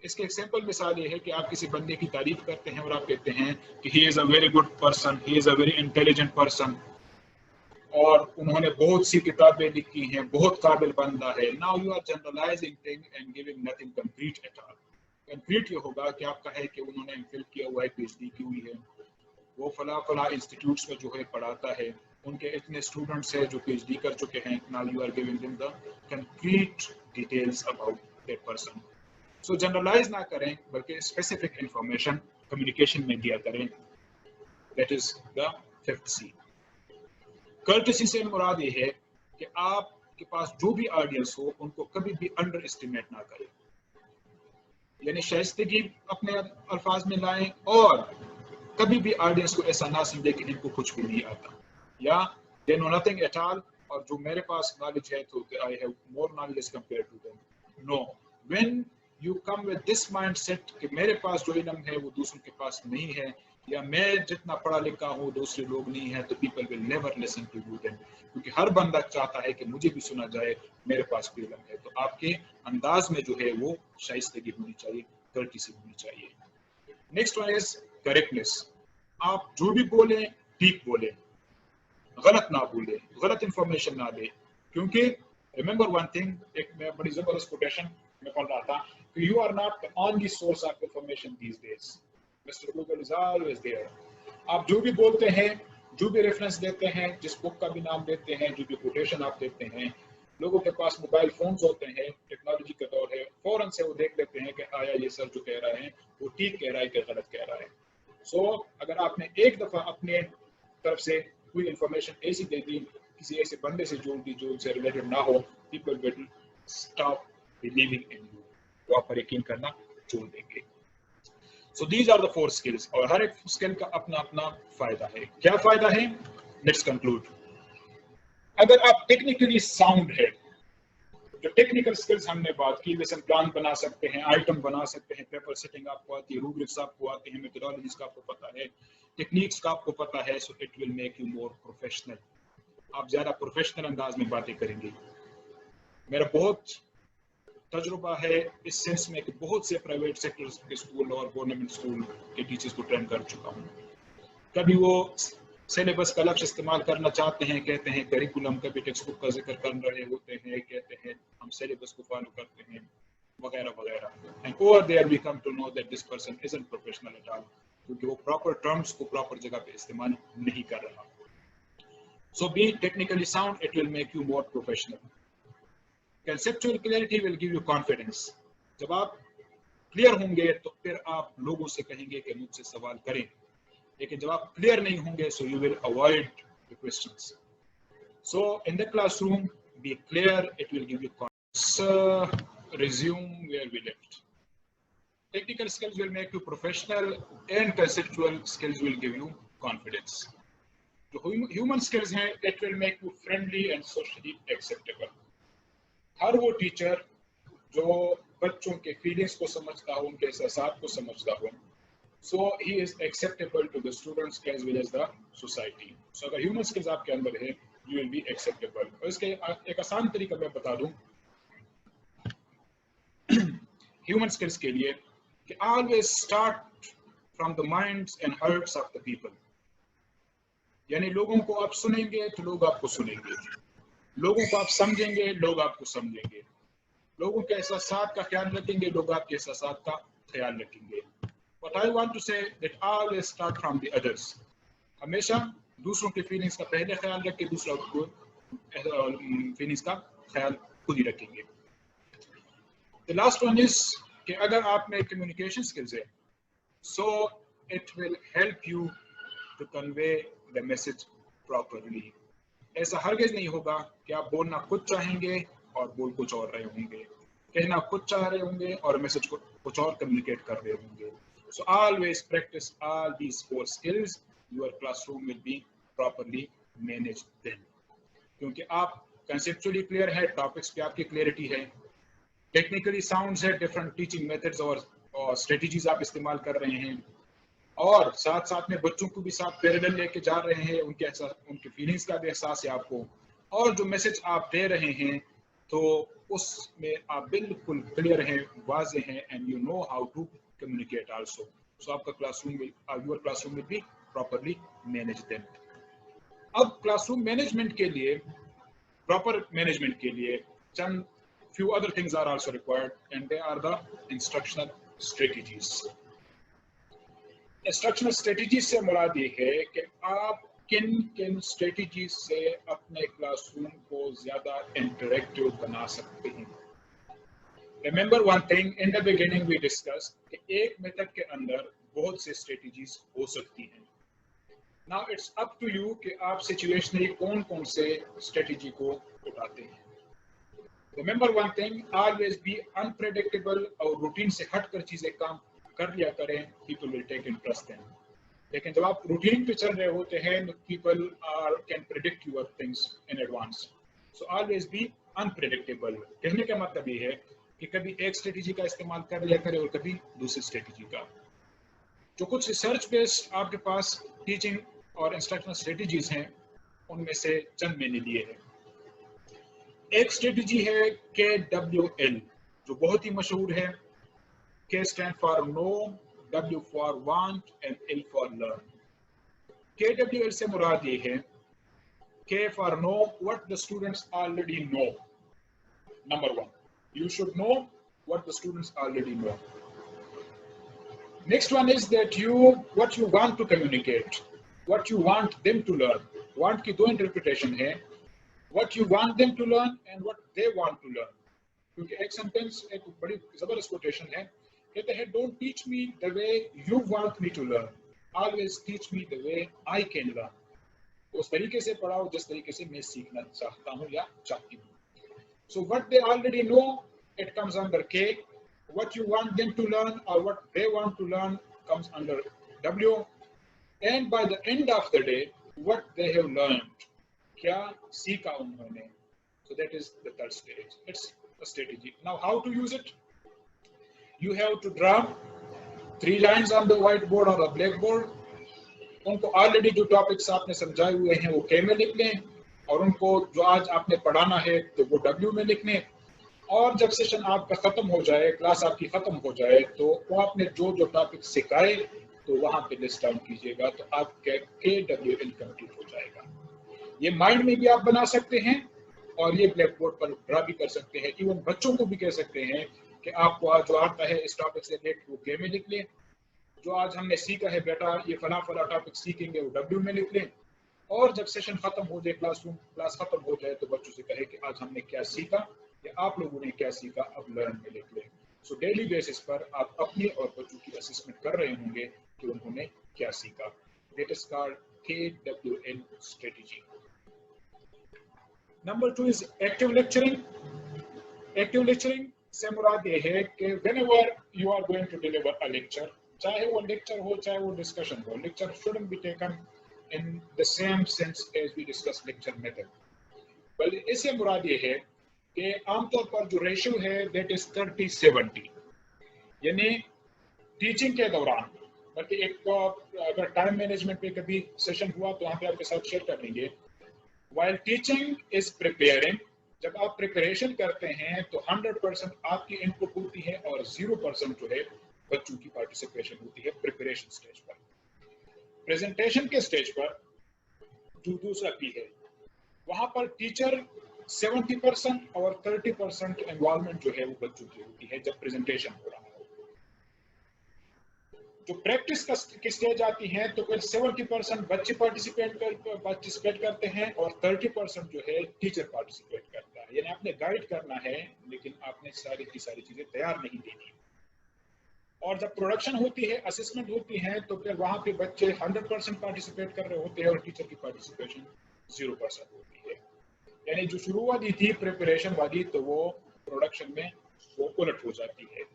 इसके एक सिंपल मिसाल ये है कि आप किसी बंदे की तारीफ करते हैं और आप कहते हैं कि he is a very good person, he is a very intelligent person, और उन्होंने बहुत सी किताबें लिखी हैं, बहुत काबिल बंदा है। Now you are generalising thing and giving nothing concrete at all. Concrete ये होगा कि आपका है कि उन्होंने एमफिल किया हुआ है, पीएचडी की हुई है, वो फला फला इंस्टीट्यूट्स में जो है पढ़ाता है, उनके इतने स्टूडेंट्स हैं जो पीएचडी कर चुके हैं। Now you are giving them the concrete details about that person. So generalise ना करें, बल्कि स्पेसिफिक इंफॉर्मेशन कम्युनिकेशन में दिया करें। That is the 5th C। Courtesy से मुराद ये है कि आपके पास जो भी ऑडियंस हो उनको कभी भी अंडर एस्टिमेट ना करें, यानी शाइस्तगी अपने अल्फाज में लाएं, और कभी भी ऑडियंस को ऐसा ना समझे कि इनको कुछ भी नहीं आता, या they know nothing at all, और जो मेरे पास नॉलेज है तो I have more knowledge as compared to them. No, when you come with this mindset कि मेरे पास जो इल्म है वो दूसरों के पास नहीं है, या मैं जितना पढ़ा लिखा हूँ दूसरे लोग नहीं है, तो people will never listen to you them, क्योंकि हर बंदा चाहता है कि मुझे भी सुना जाए, मेरे पास भी इल्म है। तो आपके अंदाज में जो है वो शाइस्तगी होनी चाहिए, कर्टेसी होनी चाहिए। Next one is correctness. आप जो भी बोले ठीक बोले, गलत ना बोले, गलत इंफॉर्मेशन ना दे, क्योंकि रिमेंबर वन थिंग, एक मैं बड़ी जबरदस्त कोटेशन में पढ़ रहा था कि you are not the only source of information these days, mister Google is always there. आप जो भी बोलते हैं, जो भी रेफरेंस देते हैं, जिस बुक का भी नाम देते हैं, जो भी कोटेशन आप देते हैं, लोगों के पास मोबाइल फोन्स होते हैं, टेक्नोलॉजी का दौर है, फौरन से वो देख लेते हैं कि आया ये सर जो कह रहा है वो ठीक कह रहा है कि गलत कह रहा है। सो अगर आपने एक दफा अपने तरफ से कोई इंफॉर्मेशन ऐसी दे दी, किसी ऐसे बंदे से जोड़ दी जो उनसे रिलेटेड ना हो, people will stop believing in you, वो आप पर यकीन करना छोड़ देंगे। So these are the 4 skills, और हर एक स्किल का अपना अपना फायदा है। क्या फायदा है? Let's conclude. अगर आप टेक्निकली साउंड है, जो टेक्निकल स्किल्स हमने बात की, लेसन प्लान बना सकते हैं, आइटम बना सकते हैं, पेपर सेटिंग आपको आती है, रूब्रिक्स आपको आते हैं, मेथोडोलॉजीज का आपको पता है, टेक्निक्स का आपको पता है, so it will make you more professional. आप ज्यादा प्रोफेशनल अंदाज में बातें करेंगे। मेरा बहुत तजुर्बा है इस सेंस में कि बहुत से प्राइवेट सेक्टर के स्कूल और गवर्नमेंट स्कूल के टीचर्स को ट्रेन कर चुका हूँ। कभी वो सिलेबस का लक्ष्य इस्तेमाल करना चाहते हैं, कहते हैं करिकुलम, कभी टेक्स्ट बुक का जिक्र कर रहे होते हैं, कहते हैं हम सिलेबस को फॉलो करते हैं, वगैरह वगैरह। And over there we come to know that this person isn't professional at all, क्योंकि वो प्रॉपर टर्म्स को प्रॉपर जगह पे इस्तेमाल नहीं कर रहा। So be technically sound, it will make you more professional. Conceptual clarity will give you confidence. जब आप क्लियर होंगे तो फिर आप लोगों से कहेंगे कि मुझसे सवाल करें, लेकिन जब आप क्लियर नहीं होंगे so you will avoid the questions. So in the classroom be clear, it will give you confidence. Resume where we left. Technical skills will make you professional, and conceptual skills will give you confidence. जो human skills हैं, it will make you friendly and socially acceptable. हर वो teacher जो बच्चों के feelings को समझता हो, उनके एहसासात को समझता हो, so he is acceptable to the students as well as the society. So अगर human skills आपके अंदर है, you will be acceptable. और इसके एक आसान तरीका मैं बता दूं human skills के लिए कि always start from the minds and hearts of the people. यानी लोगों को आप सुनेंगे तो लोग आपको सुनेंगे, लोगों को आप समझेंगे, लोग आपको समझेंगे, लोगों के एहसासात का ख्याल रखेंगे, लोग आपके एहसासात का ख्याल रखेंगे. What I want to say that always start from the others. हमेशा दूसरों के फीलिंग्स का पहले ख्याल रख के दूसरों को फीलिंग्स का ख्याल खुद ही रखेंगे. The last one is कि अगर आप में communication skills है, so it will help you to convey the message properly. ऐसा हरगिज़ नहीं होगा कि आप बोलना कुछ चाहेंगे और बोल कुछ और रहे होंगे, कहना कुछ चाह रहे होंगे और मैसेज को कुछ और कम्युनिकेट कर रहे होंगे. So always practice all these 4 skills. Your classroom will be properly managed then. क्योंकि आप conceptually clear है, topics पे आपकी clarity है, technically sounds है, different teaching methods और strategies आप इस्तेमाल कर रहे हैं, और साथ साथ में बच्चों को भी साथ पैरेलल लेके जा रहे हैं, उनके फीलिंग्स का भी एहसास है आपको, और जो मैसेज आप दे रहे हैं तो उसमें आप बिल्कुल क्लियर हैं, वाज़ेह हैं, and you know how to communicate also. So आपका classroom your classroom will be properly managed then. अब क्लासरूम मैनेजमेंट के लिए, प्रॉपर मैनेजमेंट के लिए चंद few other things are also required, and they are the instructional strategies. Instructional strategies से मुराद ये है कि आप किन किन strategies से अपने क्लासरूम को ज़्यादा interactive बना सकते हैं. Remember one thing, in the beginning we discussed कि एक मेथड के अंदर बहुत से strategies हो सकती हैं. Now it's up to you कि आप situationally कौन-कौन से strategy को उठाते हैं. Remember one thing, always be unpredictable और routine से हटकर चीजें काम कर लिया करें. People will take interest in. लेकिन जब आप routine पे चल रहे होते हैं, people can predict your things in advance. So always be unpredictable. कहने का मतलब ये है कि कभी एक strategy का इस्तेमाल कर लिया करें और कभी दूसरी strategy का. जो कुछ research based आपके पास teaching और instructional strategies हैं, उनमें से चंद मैंने लिए हैं. एक स्ट्रेटजी है KWL, जो बहुत ही मशहूर है. K stand for know, W for want and L for learn. KWL से मुराद ये है, K for know, what the students already know. Number 1, you should know what the students already know. Next one is that what you want to communicate, what you want them to learn. Want की दो interpretation है, what you want them to learn and what they want to learn. क्योंकि एक sentence एक बड़ी जबरदस्त quotation है, कहते हैं don't teach me the way you want me to learn, always teach me the way I can learn. उस तरीके से पढ़ाओ जिस तरीके से मैं सीखना चाहता हूँ या चाहती हूँ. So what they already know, it comes under K. What you want them to learn or what they want to learn comes under W. And by the end of the day, what they have learned, क्या सीखा उन्होंने. So that is the third stage. It's a strategy. Now how to use it? You have to draw 3 lines on the whiteboard or the blackboard. उनको already जो topics आपने समझाए हुए हैं वो K में लिख लें, और उनको जो आज आपने पढ़ाना है तो वो W में लिख लें. और जब सेशन आपका खत्म हो जाए, क्लास आपकी खत्म हो जाए, तो वो आपने जो टॉपिक सिखाए तो वहां पे लिस्ट डाउन कीजिएगा, तो आपका KWL कंप्लीट हो जाएगा. ये माइंड में भी आप बना सकते हैं और ये ब्लैक बोर्ड पर ड्रा भी कर सकते हैं. इवन बच्चों को भी कह सकते हैं कि आपको आज जो आता है इस टॉपिक से रिलेटेड वो K में लिख लें, जो आज हमने सीखा है बेटा ये फला फला टॉपिक सीखेंगे वो W में लिख लें. और जब सेशन खत्म हो जाए, क्लास खत्म हो जाए, तो बच्चों से कहे कि आज हमने क्या सीखा या आप लोगों ने क्या सीखा, अब लर्न में लिख लें. सो डेली बेसिस पर आप अपने और बच्चों की असेसमेंट कर रहे होंगे कि उन्होंने क्या सीखा. That is called KWL strategy. Number 2 is active lecturing. Active lecturing से मुराद ये है कि whenever you are going to deliver a lecture, चाहे वो लेक्चर हो चाहे वो डिस्कशन हो, lecture shouldn't be taken in the same sense as we discuss lecture method. बल्कि इससे मुराद ये है कि आमतौर पर जो रेशियो है that is 30-70, यानी टीचिंग के दौरान, बल्कि एक अगर टाइम मैनेजमेंट पे कभी सेशन हुआ तो वहाँ पे आपके साथ शेयर कर लेंगे. While teaching is preparing, जब आप प्रिपरेशन करते हैं तो 100% आपकी इनपुट होती है और 0% जो है बच्चों की पार्टिसिपेशन होती है प्रिपरेशन स्टेज पर. प्रेजेंटेशन के स्टेज पर जो दूसरा पी है, वहां पर टीचर 70% और 30% इन्वॉल्वमेंट जो है वो बच्चों की होती है जब प्रेजेंटेशन हो रहा है. जो प्रैक्टिस की स्टेज आती है तो फिर 70% बच्चे पार्टिसिपेट करते हैं और 30% जो है टीचर पार्टिसिपेट करता है. यानी आपने गाइड करना है लेकिन आपने सारी की सारी चीजें तैयार नहीं देनी. और जब प्रोडक्शन होती है, असेसमेंट होती है, तो फिर वहां पे बच्चे 100% पार्टिसिपेट कर रहे होते हैं और टीचर की पार्टिसिपेशन 0% होती है. यानी जो शुरुआती थी प्रिपरेशन वाली तो वो प्रोडक्शन में वो उलट हो जाती है.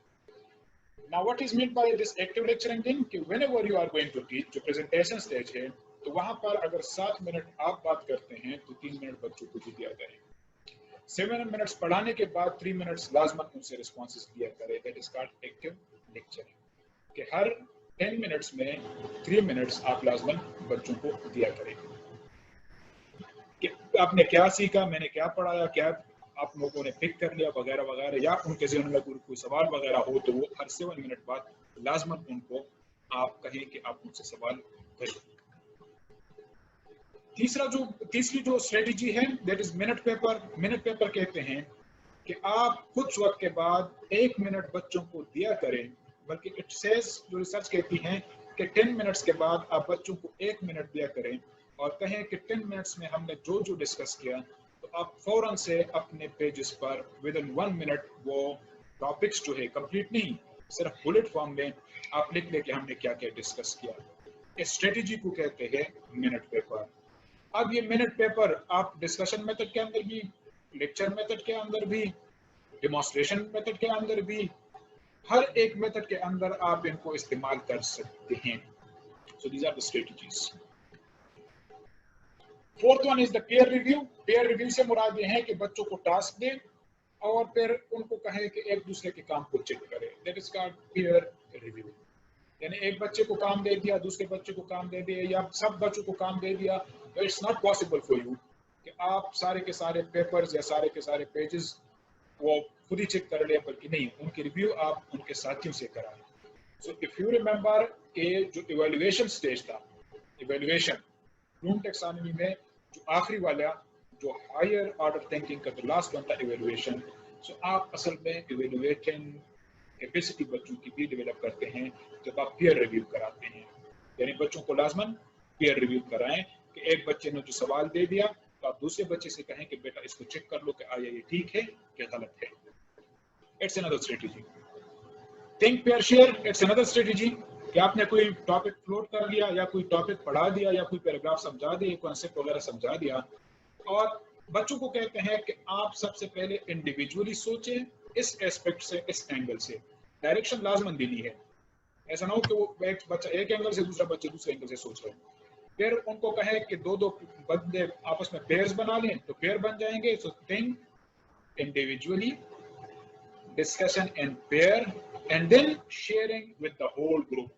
Now what is meant by this active lecturing thing? कि whenever you are going to teach, जो presentation stage है, तो वहाँ पर अगर 7 मिनट आप बात करते हैं तो 3 मिनट बच्चों को भी दिया करें. 7 मिनट्स पढ़ाने के बाद 3 मिनट्स लाजमन उनसे रिस्पॉन्सेस दिया करें. That is called active lecturing. कि हर 10 मिनट्स में 3 मिनट्स आप लाजमन बच्चों को दिया करें कि आपने क्या सीखा, मैंने क्या पढ़ाया, क्या आप लोगों ने पिक कर लिया वगैरह वगैरह, या उनके ज़हन में कोई सवाल वगैरह हो तो वो हर 7 मिनट बाद लाजमन उनको आप कहें कि आप मुझसे सवाल करें. तीसरी जो स्ट्रेटजी है that is minute paper. Minute paper कहते हैं कि आप कुछ वक्त के बाद 1 मिनट बच्चों को दिया करें, बल्कि इट सेज, जो रिसर्च कहती है कि 10 मिनट्स के बाद आप बच्चों को 1 मिनट दिया करें और कहें कि 10 मिनट्स में हमने जो जो डिस्कस किया तो आप फौरन से अपने पेजेस पर विद इन 1 मिनट वो टॉपिक्स जो है कंप्लीट नहीं, सिर्फ बुलेट फॉर्म में आप लिख ले कि हमने क्या क्या डिस्कस किया. इस स्ट्रेटजी को कहते हैं मिनट पेपर. अब ये मिनट पेपर आप डिस्कशन मेथड के अंदर भी, लेक्चर मेथड के अंदर भी, डेमोन्स्ट्रेशन मेथड के अंदर भी, हर एक मेथड के अंदर आप इनको इस्तेमाल कर सकते हैं. So these are the strategies. Fourth one is the peer review. Peer review से मुराद ये है कि बच्चों को टास्क दें और फिर उनको कहें कि एक दूसरे के काम को चेक करें. That is called pair review. यानी एक बच्चे को काम दे दिया, दूसरे बच्चे को काम दे दिया, या सब बच्चों को काम दे दिया, तो it's not possible for you कि आप सारे के सारे पेपर्स या सारे के सारे पेजेस वो खुद ही चेक कर ले, बल्कि नहीं, उनकी रिव्यू आप उनके साथियों से कराएं. सो इफ यू रिमेंबर कि जो इवैल्यूएशन स्टेज था, इवैल्यूएशन ब्लूम टैक्सोनॉमी में जो आखिरी वाला, जो हायर ऑर्डर थिंकिंग का तो लास्ट वन था इवैल्यूएशन. सो आप असल में इवैल्यूएटिंग कैपेसिटी बच्चों की भी डेवलप करते हैं जब आप पीयर रिव्यू कराते हैं. यानी बच्चों को लाजमन पीयर रिव्यू कराएं कि एक बच्चे ने जो सवाल दे दिया तो आप दूसरे बच्चे से कहें कि बेटा इसको चेक कर लो कि आया ये ठीक है क्या गलत है. It's another strategy. Think pair share, it's another strategy कि आपने कोई टॉपिक फ्लोट कर लिया या कोई टॉपिक पढ़ा दिया या कोई पैराग्राफ समझा दिया, कॉन्सेप्ट वगैरह समझा दिया, और बच्चों को कहते हैं कि आप सबसे पहले इंडिविजुअली सोचें, इस एस्पेक्ट से, इस एंगल से. डायरेक्शन लाजमन देनी है. ऐसा ना हो कि वो एक बच्चा एक एंगल से, दूसरा बच्चा दूसरे एंगल से सोच रहे हैं. फिर उनको कहे कि दो बंदे आपस में पेयर्स बना लें तो पेयर बन जाएंगे. So think individually, discussion in peer, and then sharing with the whole group.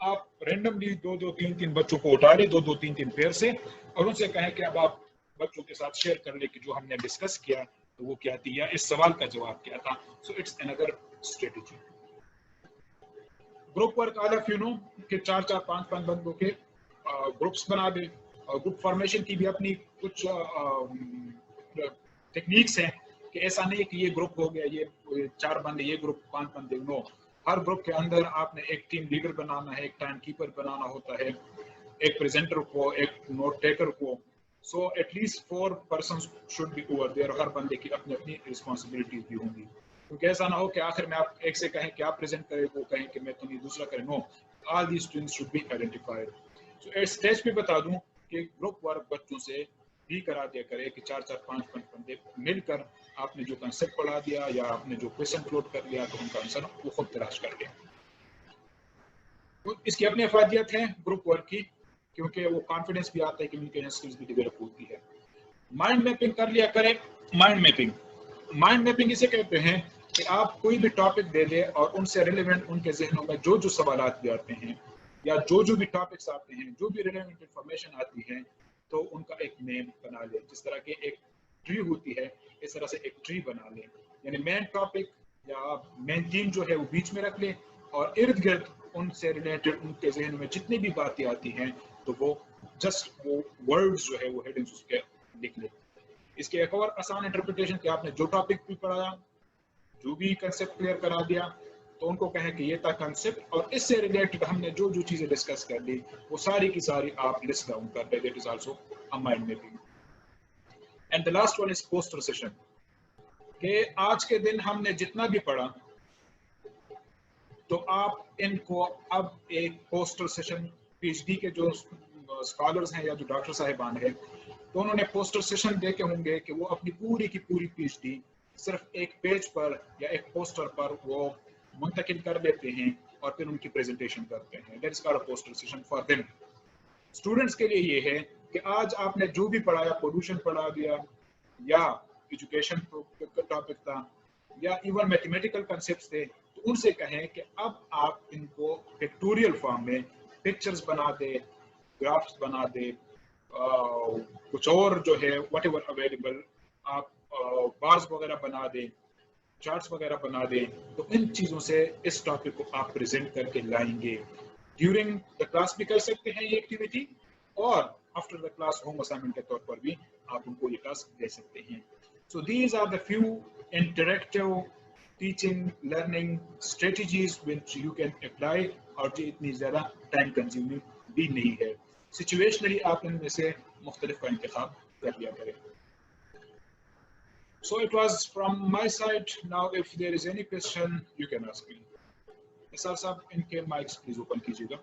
आप रैंडमली 2-2-3-3 बच्चों को उठा ले, 2-2-3-3 पेयर से, और उनसे कहें कि अब आप बच्चों के साथ शेयर कर ले कि जो हमने डिस्कस किया तो वो क्या थी, या इस सवाल का जवाब क्या था. So it's another strategy. Group work, all of you know कि 4-4, 5-5 बंदों के ग्रुप्स बना दे. ग्रुप फॉर्मेशन की भी अपनी कुछ टेक्निक्स हैं कि ऐसा नहीं कि ये ग्रुप हो गया, ये 4 बंदे, ये ग्रुप 5 बंदे. नो, हर ग्रुप के अंदर आपने एक टीम लीडर बनाना है, एक टाइम कीपर बनाना होता है, एक प्रेजेंटर को, एक नोट टेकर को. So at least 4 persons should be over there. हर बंदे की अपनी अपनी रिस्पॉन्सिबिलिटीज भी होंगी, क्योंकि ऐसा ना हो कि आखिर में आप एक से कहें कि आप प्रेजेंट करें, वो कहें कि मैं तो नहीं, दूसरा करें. No, all these things should be identified. So इस स्टेज पे बता दूं कि ग्रुप वर्क बच्चों से भी करा दिया करे कि 4-4, 5-5 बंदे मिलकर आपने जो कंसेप्ट पढ़ा दिया या आपने जो क्वेश्चन फ्लोट कर लिया तो उनका आंसर वो खुद तलाश कर लिया। तो इसकी अपनी अफादियत है ग्रुप वर्क की, क्योंकि वो कॉन्फिडेंस भी आता है, कम्युनिकेशन स्किल्स भी डेवलप होती है। माइंड मैपिंग कर लिया करें। माइंड मैपिंग इसे कहते हैं कि आप कोई भी टॉपिक दे दें और उनसे रिलेवेंट उनके जहनों में जो जो सवालात भी आते हैं या जो भी टॉपिक्स आते हैं, जो भी रिलेवेंट इंफॉर्मेशन आती है, तो उनका एक नेम बना ले। जिस तरह की एक ट्री होती है, इस तरह से एक ट्री बना ले, यानी मेन टॉपिक या मेन थीम जो है वो बीच में रख ले और इर्द गिर्द उनसे रिलेटेड उनके जहन में जितनी भी बातें आती हैं तो वो जस्ट वो वर्ड्स जो है वो हेडिंग्स उसके लिख ले। इसके एक और आसान इंटरप्रिटेशन कि आपने जो टॉपिक भी पढ़ाया, जो भी कंसेप्ट क्लियर करा दिया, तो उनको कहें कि ये था कंसेप्ट और इससे रिलेटेड हमने जो जो चीजें डिस्कस कर ली वो सारी की सारी आप लिस्ट डाउन कर दे। That is also a mind mapping. And the last one is poster session, कि आज के दिन हमने जितना भी पढ़ा तो आप इनको अब एक पोस्टर सेशन, पीएचडी के जो स्कॉलर्स हैं या जो डॉक्टर साहिबान हैं, तो उन्होंने पोस्टर सेशन देखे होंगे कि वो अपनी पूरी की पूरी पीएचडी सिर्फ एक पेज पर या एक पोस्टर पर वो मुंतकिल कर देते हैं और फिर उनकी प्रेजेंटेशन करते हैं। That is called a poster session for them. Students के लिए ये है कि आज आपने जो भी पढ़ाया, पोल्यूशन पढ़ा दिया या एजुकेशन टॉपिक था या इवन मैथमेटिकल कंसेप्ट्स थे, तो उनसे कहें कि अब आप इनको पिक्टोरियल फॉर्म में पिक्चर्स बना दे, ग्राफ्स बना दे, कुछ और जो है वट एवर अवेलेबल, आप बार्स वगैरह बना दे, चार्ट्स वगैरह बना दे। तो इन चीज़ों से इस टॉपिक को आप प्रेजेंट करके लाएंगे। ड्यूरिंग द क्लास भी कर सकते हैं ये एक्टिविटी, और after the class home assignment के तौर पर भी आप उनको ये टास्क दे सकते हैं। So these are the few interactive teaching learning strategies which you can apply, और जो इतनी ज़्यादा टाइम कंज्यूमिंग भी नहीं है। सिचुएशनली आप इनमें से मुख्तलिफ का इंतखाब कर लिया करें। So it was from my side. Now if there is any question you can ask me. Sir साहब इनके माइक्स प्लीज ओपन कीजिएगा।